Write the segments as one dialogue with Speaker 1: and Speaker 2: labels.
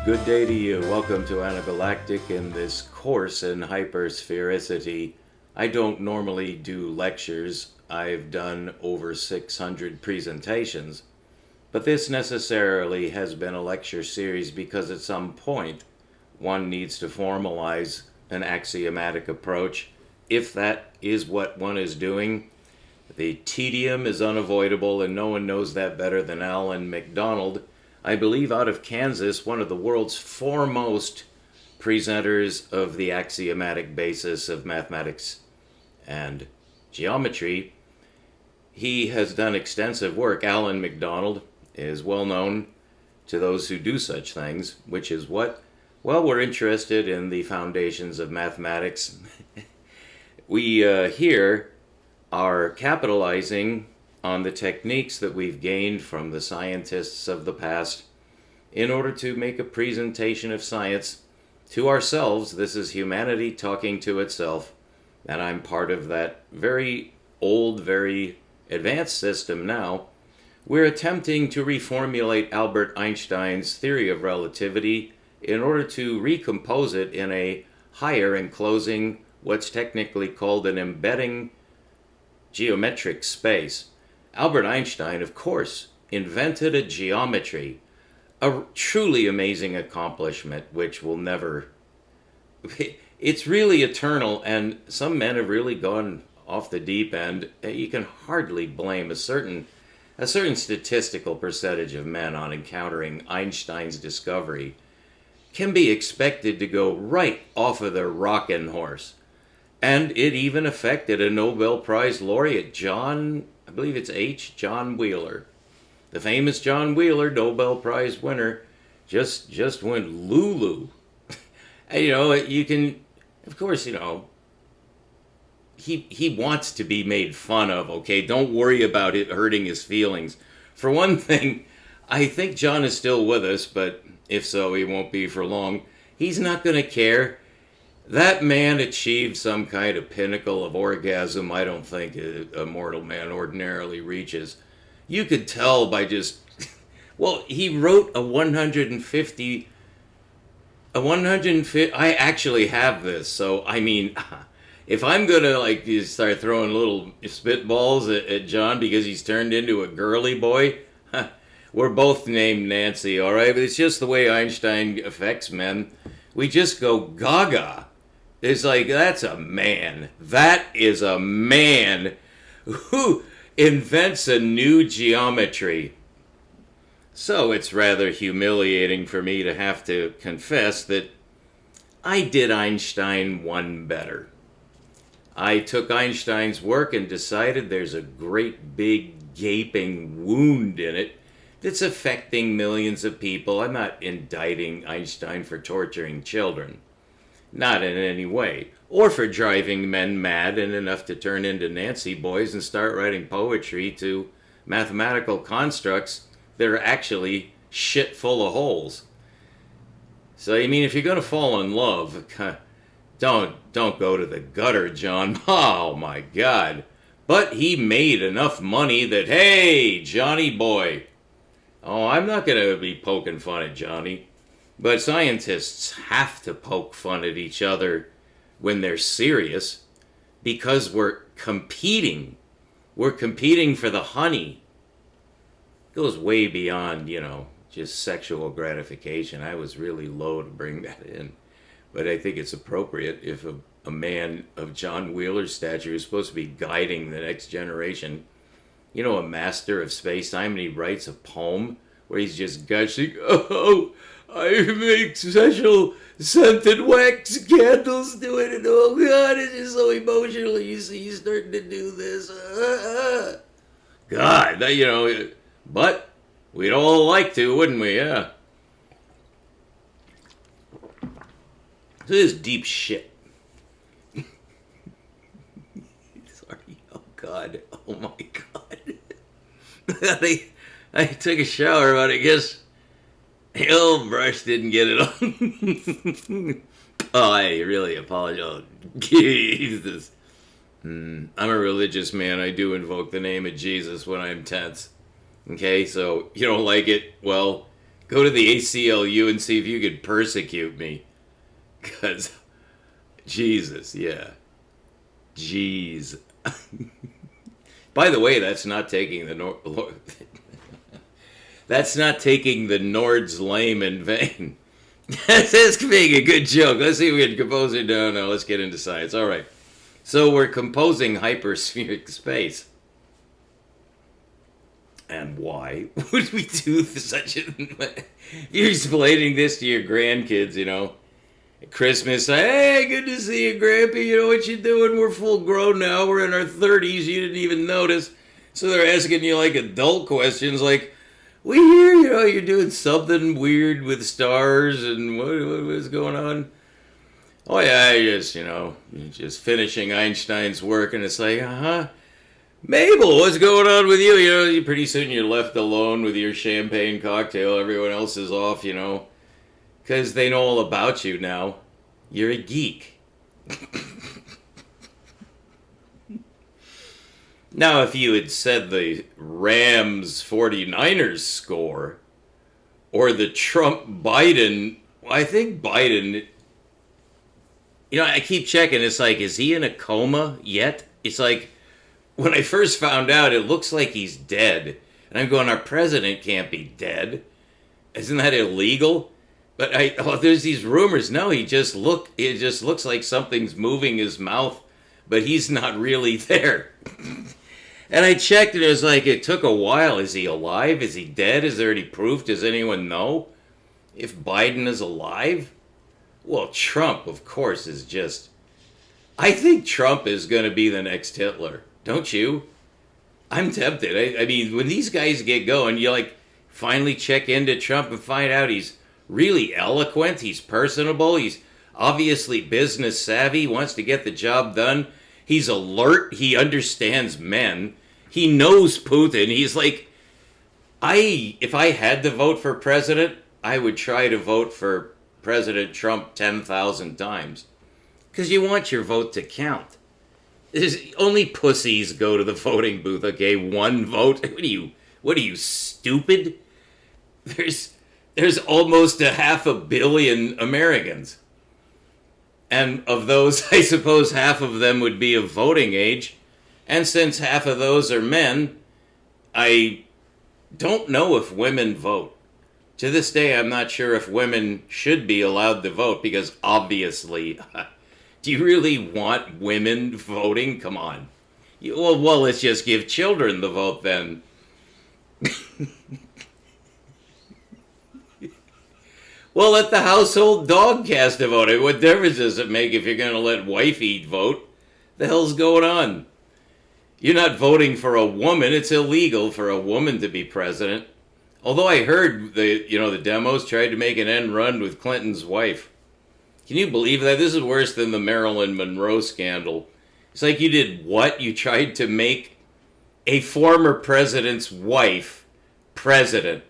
Speaker 1: Good day to you. Welcome to Anagalactic in this course in hypersphericity. I don't normally do lectures. I've done over 600 presentations. But this necessarily has been a lecture series because at some point one needs to formalize an axiomatic approach. If that is what one is doing, the tedium is unavoidable, and no one knows that better than Alan MacDonald. I believe out of Kansas, one of the world's foremost presenters of the axiomatic basis of mathematics and geometry. He has done extensive work. Alan MacDonald is well known to those who do such things, which is what? Well, we're interested in the foundations of mathematics. We here are capitalizing on the techniques that we've gained from the scientists of the past in order to make a presentation of science to ourselves. This is humanity talking to itself, and I'm part of that very old, very advanced system now. We're attempting to reformulate Albert Einstein's theory of relativity in order to recompose it in a higher enclosing, what's technically called an embedding geometric space. Albert Einstein, of course, invented a geometry, a truly amazing accomplishment which will never... It's really eternal, and some men have really gone off the deep end. You can hardly blame a certain statistical percentage of men on encountering Einstein's discovery can be expected to go right off of their rocking horse. And it even affected a Nobel Prize laureate, John Wheeler. The famous John Wheeler, Nobel Prize winner, just went lulu. And, you can, of course, he wants to be made fun of, okay? Don't worry about it hurting his feelings. For one thing, I think John is still with us, but if so, he won't be for long. He's not going to care. That man achieved some kind of pinnacle of orgasm I don't think a mortal man ordinarily reaches. You could tell by just... Well, he wrote a 150... I actually have this, so, I mean, if I'm going to, start throwing little spitballs at John because he's turned into a girly boy, we're both named Nancy, all right? But it's just the way Einstein affects men. We just go gaga. It's like, that's a man. That is a man who invents a new geometry. So it's rather humiliating for me to have to confess that I did Einstein one better. I took Einstein's work and decided there's a great big gaping wound in it that's affecting millions of people. I'm not indicting Einstein for torturing children. Not in any way. Or for driving men mad and enough to turn into Nancy boys and start writing poetry to mathematical constructs that are actually shit full of holes. So, I mean, if you're going to fall in love, don't go to the gutter, John. Oh, my God. But he made enough money that, hey, Johnny boy. Oh, I'm not going to be poking fun at Johnny. But scientists have to poke fun at each other when they're serious because we're competing. We're competing for the honey. It goes way beyond, just sexual gratification. I was really low to bring that in. But I think it's appropriate if a man of John Wheeler's stature is supposed to be guiding the next generation. A master of space-time, and he writes a poem where he's just gushing, oh, I make special scented wax candles to it, and oh God, it's just so emotional. You see, he's starting to do this. God, but we'd all like to, wouldn't we? Yeah. So this is deep shit. Sorry. Oh God. Oh my God. I took a shower, but I guess the old brush didn't get it on. Oh, I really apologize. Jesus. I'm a religious man. I do invoke the name of Jesus when I'm tense. Okay, so you don't like it? Well, Go to the ACLU and see if you could persecute me. Because, Jesus, yeah. Jeez. By the way, that's not taking the that's not taking the Nord's lame in vain. That's being a good joke. Let's see if we can compose it. No, let's get into science. All right. So we're composing hyperspheric space. And why would we do such a... You're explaining this to your grandkids, you know. At Christmas, hey, good to see you, Grandpa. You know what you're doing? We're full grown now. We're in our 30s. You didn't even notice. So they're asking you like adult questions like, we hear, you know, you're doing something weird with stars and what's going on? Oh, yeah, I just, you know, just finishing Einstein's work. And it's like, Mabel, what's going on with you? You know, pretty soon you're left alone with your champagne cocktail. Everyone else is off, you know, because they know all about you now. You're a geek. Now, if you had said the Rams 49ers score or the Trump-Biden, I think Biden, you know, I keep checking. It's like, is he in a coma yet? It's like, when I first found out, it looks like he's dead. And I'm going, our president can't be dead. Isn't that illegal? But there's these rumors. No, it just looks like something's moving his mouth, but he's not really there. And I checked and it was like, it took a while. Is he alive? Is he dead? Is there any proof? Does anyone know if Biden is alive? Well, Trump, of course, is just... I think Trump is going to be the next Hitler. Don't you? I'm tempted. I mean, when these guys get going, you like finally check into Trump and find out he's really eloquent, he's personable, he's obviously business savvy, wants to get the job done, he's alert, he understands men, he knows Putin, he's like, if I had to vote for president, I would try to vote for President Trump 10,000 times. Because you want your vote to count. Only pussies go to the voting booth, okay? One vote? What are you, stupid? There's almost 500 million Americans. And of those, I suppose half of them would be of voting age. And since half of those are men, I don't know if women vote. To this day, I'm not sure if women should be allowed to vote because obviously... Do you really want women voting? Come on. Well, let's just give children the vote then. Well, let the household dog cast a vote. What difference does it make if you're going to let wifey vote? The hell's going on? You're not voting for a woman. It's illegal for a woman to be president. Although I heard the demos tried to make an end run with Clinton's wife. Can you believe that? This is worse than the Marilyn Monroe scandal. It's like you did what? You tried to make a former president's wife president.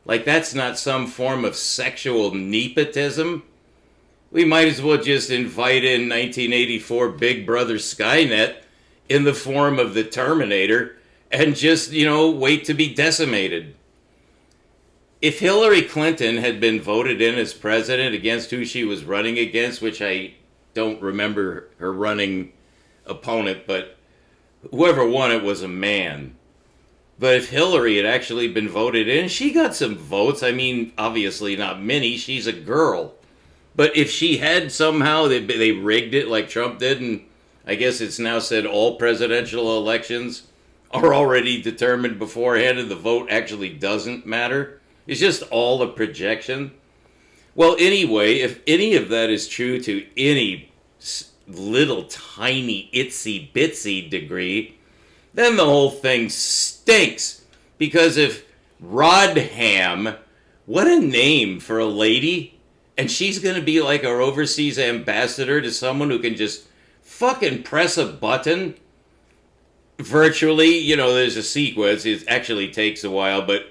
Speaker 1: Like that's not some form of sexual nepotism. We might as well just invite in 1984 Big Brother Skynet in the form of the Terminator and just, wait to be decimated. If Hillary Clinton had been voted in as president against who she was running against, which I don't remember her running opponent, but whoever won it was a man. But if Hillary had actually been voted in, she got some votes. I mean, obviously not many. She's a girl. But if she had somehow, they rigged it like Trump did, and I guess it's now said all presidential elections are already determined beforehand and the vote actually doesn't matter. It's just all a projection. Well, anyway, if any of that is true to any little tiny itsy bitsy degree, then the whole thing stinks. Because if Rodham, what a name for a lady, and she's going to be like our overseas ambassador to someone who can just fucking press a button virtually. There's a sequence. It actually takes a while, but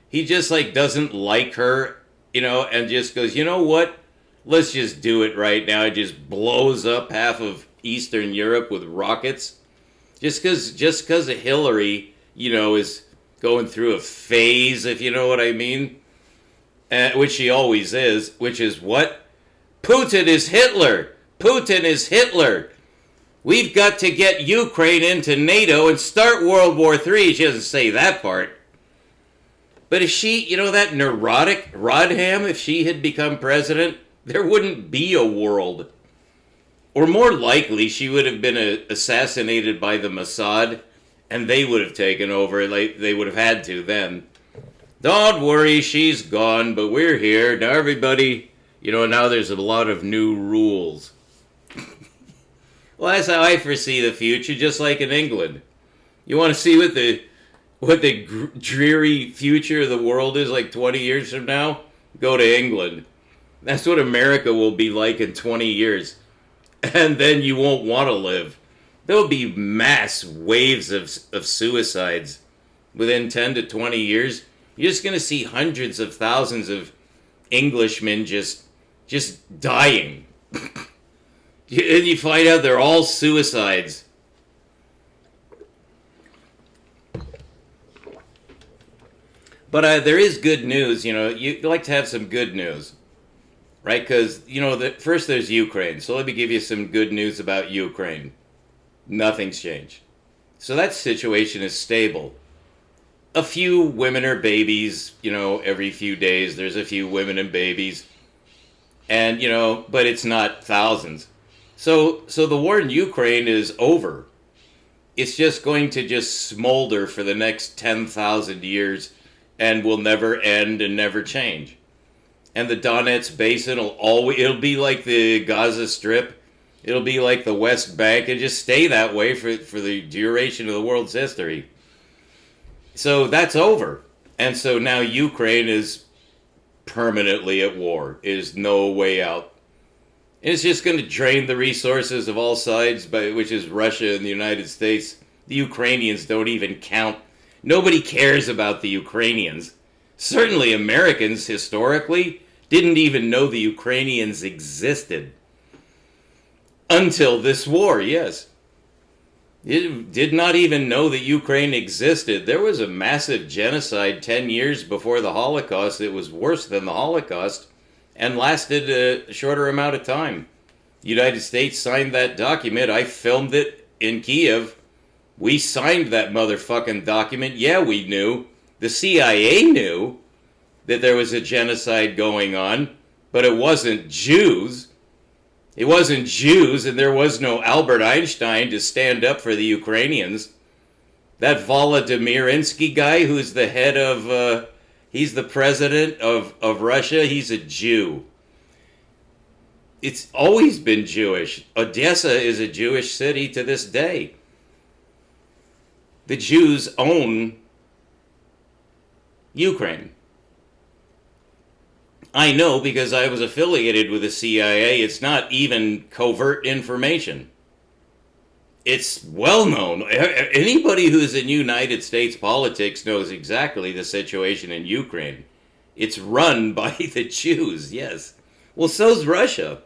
Speaker 1: he just doesn't like her, and just goes, you know what? Let's just do it right now. It just blows up half of Eastern Europe with rockets. Just because of Hillary, is going through a phase, if you know what I mean. which she always is, which is what? Putin is Hitler. Putin is Hitler. We've got to get Ukraine into NATO and start World War III. She doesn't say that part. But if she, that neurotic Rodham, if she had become president, there wouldn't be a world. Or more likely, she would have been assassinated by the Mossad, and they would have taken over. They would have had to then. Don't worry, she's gone, but we're here. Now everybody, now there's a lot of new rules. Well, that's how I foresee the future, just like in England. You want to see what the dreary future of the world is like 20 years from now? Go to England. That's what America will be like in 20 years. And then you won't want to live. There'll be mass waves of suicides within 10 to 20 years. You're just going to see hundreds of thousands of Englishmen just dying. And you find out they're all suicides. But there is good news. You like to have some good news. Right? Because, first there's Ukraine. So let me give you some good news about Ukraine. Nothing's changed. So that situation is stable. A few women or babies, every few days there's a few women and babies. And, but it's not thousands. So the war in Ukraine is over. It's just going to smolder for the next 10,000 years and will never end and never change. And the Donetsk Basin it'll be like the Gaza Strip. It'll be like the West Bank and just stay that way for the duration of the world's history. So that's over. And so now Ukraine is permanently at war. There's no way out. And it's just going to drain the resources of all sides, which is Russia and the United States. The Ukrainians don't even count. Nobody cares about the Ukrainians. Certainly Americans, historically, didn't even know the Ukrainians existed. Until this war, yes. It did not even know that Ukraine existed. There was a massive genocide 10 years before the Holocaust. It was worse than the Holocaust and lasted a shorter amount of time. The United States signed that document. I filmed it in Kiev. We signed that motherfucking document. Yeah, we knew. The CIA knew that there was a genocide going on, but it wasn't Jews. It wasn't Jews, and there was no Albert Einstein to stand up for the Ukrainians. That Volodymyrinsky guy, who's the head of, he's the president of Russia, he's a Jew. It's always been Jewish. Odessa is a Jewish city to this day. The Jews own Ukraine. I know because I was affiliated with the CIA. It's not even covert information. It's well known. Anybody who's in United States politics knows exactly the situation in Ukraine. It's run by the Jews, yes. Well, so's Russia.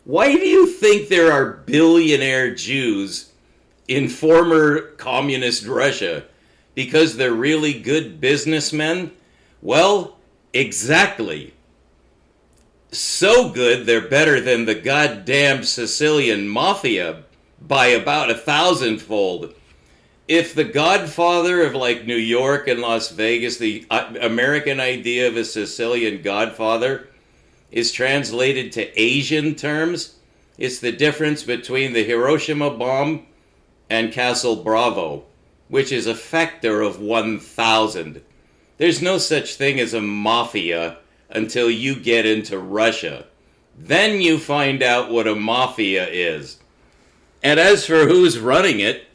Speaker 1: Why do you think there are billionaire Jews in former communist Russia? Because they're really good businessmen? Well, exactly. So good, they're better than the goddamn Sicilian mafia by about 1,000-fold. If the godfather of like New York and Las Vegas, the American idea of a Sicilian godfather, is translated to Asian terms, it's the difference between the Hiroshima bomb and Castle Bravo, which is a factor of 1,000. There's no such thing as a mafia until you get into Russia. Then you find out what a mafia is. And as for who's running it,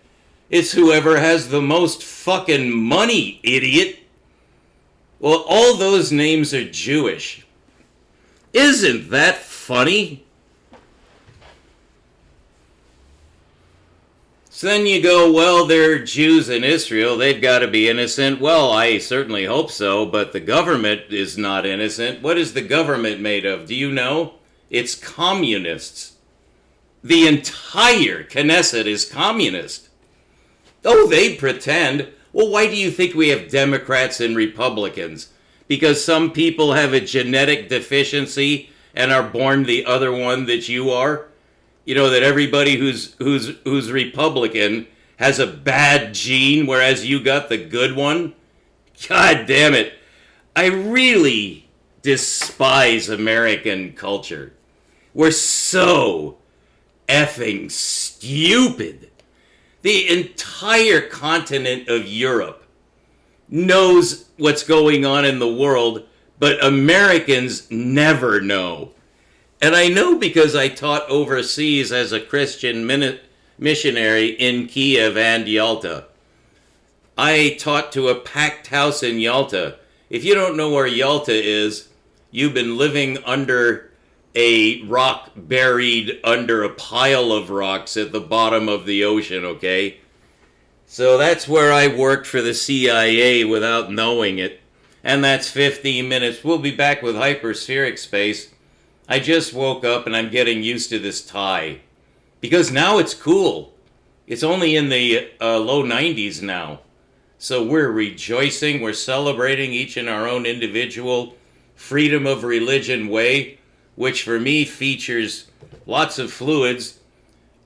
Speaker 1: it's whoever has the most fucking money, idiot. Well, all those names are Jewish. Isn't that funny? So then you go, well, they're Jews in Israel, they've got to be innocent. Well, I certainly hope so, but the government is not innocent. What is the government made of? Do you know? It's communists. The entire Knesset is communist. Oh, they pretend. Well, why do you think we have Democrats and Republicans? because some people have a genetic deficiency and are born the other one that you are? You know, that everybody who's Republican has a bad gene, whereas you got the good one? God damn it. I really despise American culture. We're so effing stupid. The entire continent of Europe knows what's going on in the world, but Americans never know. And I know because I taught overseas as a Christian missionary in Kiev and Yalta. I taught to a packed house in Yalta. If you don't know where Yalta is, you've been living under a rock buried under a pile of rocks at the bottom of the ocean, okay? So that's where I worked for the CIA without knowing it. And that's 15 minutes. We'll be back with hyperspheric space. I just woke up and I'm getting used to this tie. Because now it's cool. It's only in the low 90s now. So we're rejoicing, we're celebrating each in our own individual freedom of religion way, which for me features lots of fluids,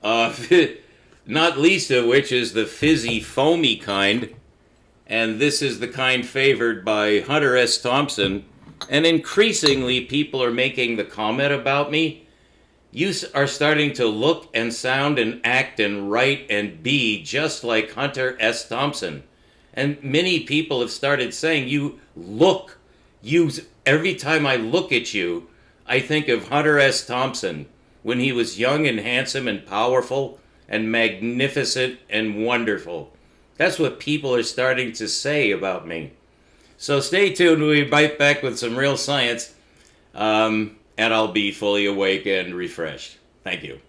Speaker 1: not least of which is the fizzy, foamy kind. And this is the kind favored by Hunter S. Thompson. And increasingly, people are making the comment about me. You are starting to look and sound and act and write and be just like Hunter S. Thompson. And many people have started saying, every time I look at you, I think of Hunter S. Thompson when he was young and handsome and powerful and magnificent and wonderful. That's what people are starting to say about me. So stay tuned. We'll be right back with some real science, and I'll be fully awake and refreshed. Thank you.